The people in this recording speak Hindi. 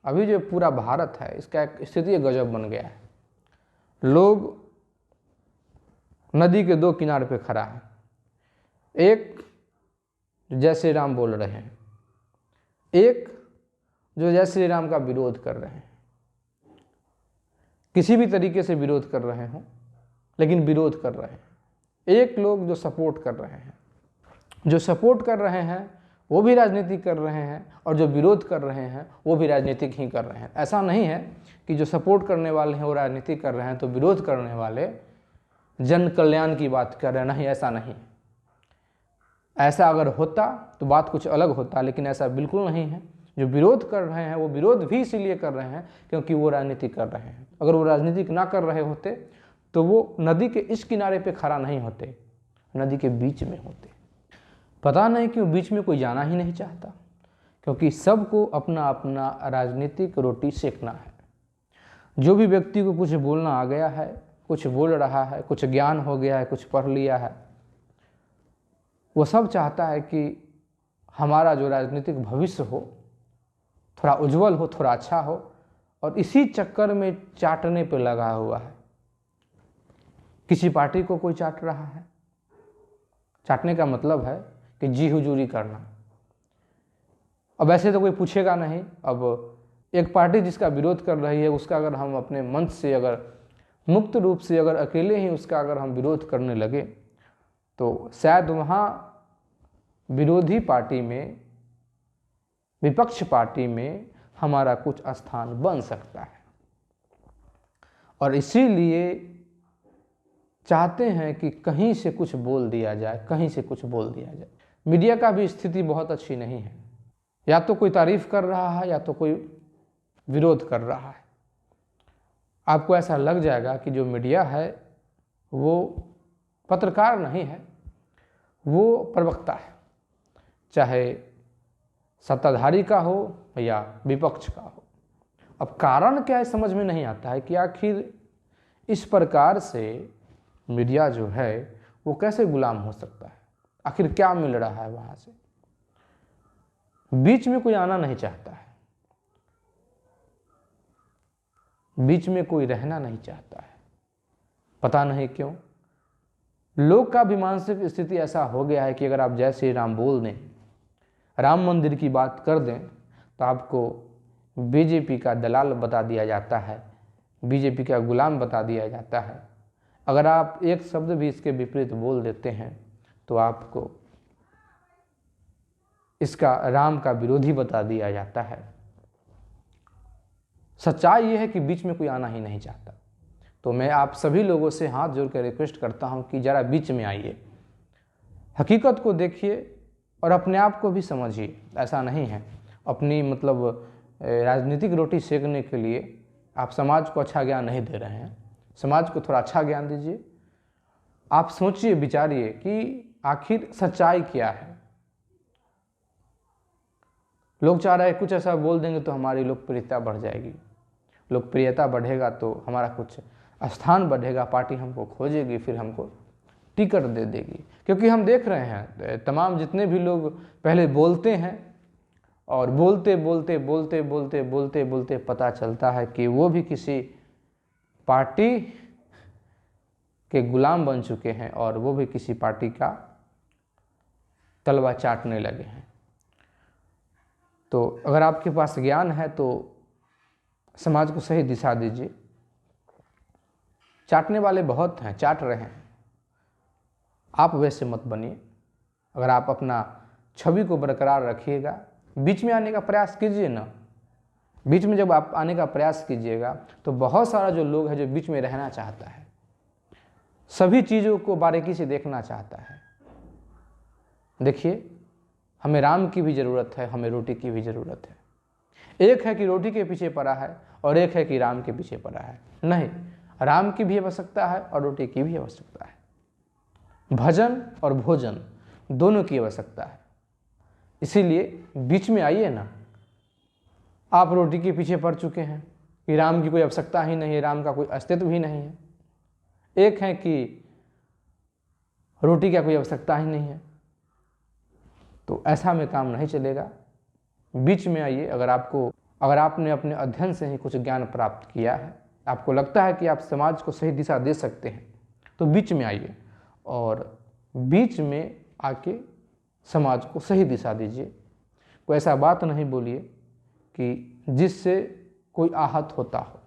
अभी जो पूरा भारत है इसका एक स्थिति गजब बन गया है। लोग नदी के दो किनारे पे खड़ा है, एक जय श्री राम बोल रहे हैं, एक जो जय श्री राम का विरोध कर रहे हैं। किसी भी तरीके से विरोध कर रहे हों, लेकिन विरोध कर रहे हैं। एक लोग जो सपोर्ट कर रहे हैं, जो सपोर्ट कर रहे हैं वो भी राजनीति कर रहे हैं, और जो विरोध कर रहे हैं वो भी राजनीतिक ही कर रहे हैं। ऐसा नहीं है कि जो सपोर्ट करने वाले हैं वो राजनीति कर रहे हैं तो विरोध करने वाले जन कल्याण की बात कर रहे हैं। नहीं, ऐसा नहीं। ऐसा अगर होता तो बात कुछ अलग होता, लेकिन ऐसा बिल्कुल नहीं है। जो विरोध कर रहे हैं वो विरोध भी इसीलिए कर रहे हैं क्योंकि वो राजनीति कर रहे हैं। अगर वो राजनीति ना कर रहे होते तो वो नदी के इस किनारे पे खड़ा नहीं होते, नदी के बीच में होते। पता नहीं क्यों बीच में कोई जाना ही नहीं चाहता, क्योंकि सबको अपना अपना राजनीतिक रोटी सेकना है। जो भी व्यक्ति को कुछ बोलना आ गया है, कुछ बोल रहा है, कुछ ज्ञान हो गया है, कुछ पढ़ लिया है, वो सब चाहता है कि हमारा जो राजनीतिक भविष्य हो थोड़ा उज्जवल हो, थोड़ा अच्छा हो, और इसी चक्कर में चाटने पे लगा हुआ है। किसी पार्टी को कोई चाट रहा है, चाटने का मतलब है कि जी हुजूरी करना। अब ऐसे तो कोई पूछेगा नहीं। अब एक पार्टी जिसका विरोध कर रही है उसका अगर हम अपने मंच से अगर मुक्त रूप से अगर अकेले ही उसका अगर हम विरोध करने लगे तो शायद वहाँ विरोधी पार्टी में, विपक्ष पार्टी में हमारा कुछ स्थान बन सकता है। और इसीलिए चाहते हैं कि कहीं से कुछ बोल दिया जाए, कहीं से कुछ बोल दिया जाए। मीडिया का भी स्थिति बहुत अच्छी नहीं है। या तो कोई तारीफ कर रहा है या तो कोई विरोध कर रहा है। आपको ऐसा लग जाएगा कि जो मीडिया है वो पत्रकार नहीं है, वो प्रवक्ता है, चाहे सत्ताधारी का हो या विपक्ष का हो। अब कारण क्या है समझ में नहीं आता है कि आखिर इस प्रकार से मीडिया जो है वो कैसे गुलाम हो सकता है। आखिर क्या मिल रहा है वहाँ से। बीच में कोई आना नहीं चाहता है, बीच में कोई रहना नहीं चाहता है। पता नहीं क्यों लोग का भी मानसिक स्थिति ऐसा हो गया है कि अगर आप जय श्री राम बोल दें, राम मंदिर की बात कर दें तो आपको बीजेपी का दलाल बता दिया जाता है, बीजेपी का गुलाम बता दिया जाता है। अगर आप एक शब्द भी इसके विपरीत बोल देते हैं तो आपको इसका राम का विरोधी बता दिया जाता है। सच्चाई ये है कि बीच में कोई आना ही नहीं चाहता। तो मैं आप सभी लोगों से हाथ जोड़ कर रिक्वेस्ट करता हूं कि ज़रा बीच में आइए, हकीकत को देखिए और अपने आप को भी समझिए। ऐसा नहीं है अपनी राजनीतिक रोटी सेकने के लिए आप समाज को अच्छा ज्ञान नहीं दे रहे हैं। समाज को थोड़ा अच्छा ज्ञान दीजिए। आप सोचिए, विचारिए कि आखिर सच्चाई क्या है। लोग चाह रहे हैं कुछ ऐसा बोल देंगे तो हमारी लोकप्रियता बढ़ जाएगी, लोकप्रियता बढ़ेगा तो हमारा कुछ स्थान बढ़ेगा, पार्टी हमको खोजेगी, फिर हमको टिकट दे देगी। क्योंकि हम देख रहे हैं तमाम जितने भी लोग पहले बोलते हैं और बोलते बोलते बोलते बोलते बोलते बोलते पता चलता है कि वो भी किसी पार्टी के गुलाम बन चुके हैं और वो भी किसी पार्टी का तलवा चाटने लगे हैं। तो अगर आपके पास ज्ञान है तो समाज को सही दिशा दीजिए। चाटने वाले बहुत हैं, चाट रहे हैं, आप वैसे मत बनिए। अगर आप अपना छवि को बरकरार रखिएगा, बीच में आने का प्रयास कीजिए ना। बीच में जब आप आने का प्रयास कीजिएगा तो बहुत सारा जो लोग है जो बीच में रहना चाहता है, सभी चीज़ों को बारीकी से देखना चाहता है। देखिए, हमें राम की भी ज़रूरत है, हमें रोटी की भी ज़रूरत है। एक है कि रोटी के पीछे पड़ा है और एक है कि राम के पीछे पड़ा है। नहीं, राम की भी आवश्यकता है और रोटी की भी आवश्यकता है। भजन और भोजन दोनों की आवश्यकता है। इसीलिए बीच में आइए ना। आप रोटी के पीछे पड़ चुके हैं कि राम की कोई आवश्यकता ही नहीं है, राम का कोई अस्तित्व ही नहीं है। एक है कि रोटी का कोई आवश्यकता ही नहीं है। तो ऐसा में काम नहीं चलेगा। बीच में आइए। अगर आपको अगर आपने अपने अध्ययन से ही कुछ ज्ञान प्राप्त किया है, आपको लगता है कि आप समाज को सही दिशा दे सकते हैं, तो बीच में आइए और बीच में आके समाज को सही दिशा दीजिए। कोई ऐसा बात नहीं बोलिए कि जिससे कोई आहत होता हो।